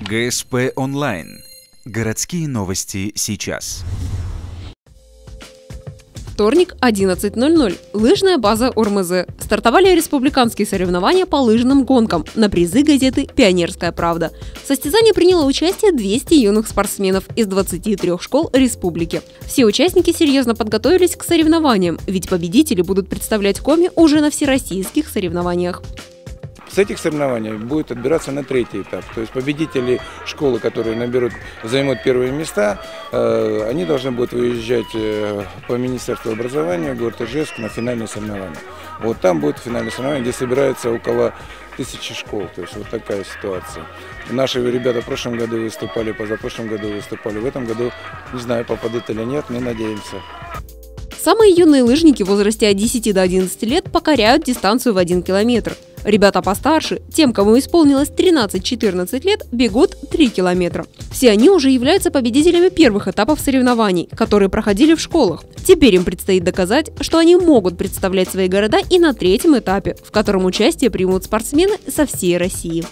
ГСП онлайн. Городские новости сейчас. Вторник, 11:00. Лыжная база ОРМЗ. Стартовали республиканские соревнования по лыжным гонкам на призы газеты «Пионерская правда». В состязании приняло участие 200 юных спортсменов из 23 школ республики. Все участники серьезно подготовились к соревнованиям, ведь победители будут представлять Коми уже на всероссийских соревнованиях. С этих соревнований будет отбираться на третий этап. То есть победители школы, которые займут первые места, они должны будут выезжать по Министерству образования, город Ижевск, на финальные соревнования. Вот там будет финальное соревнование, где собирается около 1000 школ. То есть вот такая ситуация. Наши ребята в прошлом году выступали, позапрошлом году выступали. В этом году, не знаю, попадут или нет, мы надеемся. Самые юные лыжники в возрасте от 10 до 11 лет покоряют дистанцию в 1 километр. Ребята постарше, тем, кому исполнилось 13-14 лет, бегут 3 километра. Все они уже являются победителями первых этапов соревнований, которые проходили в школах. Теперь им предстоит доказать, что они могут представлять свои города и на третьем этапе, в котором участие примут спортсмены со всей России.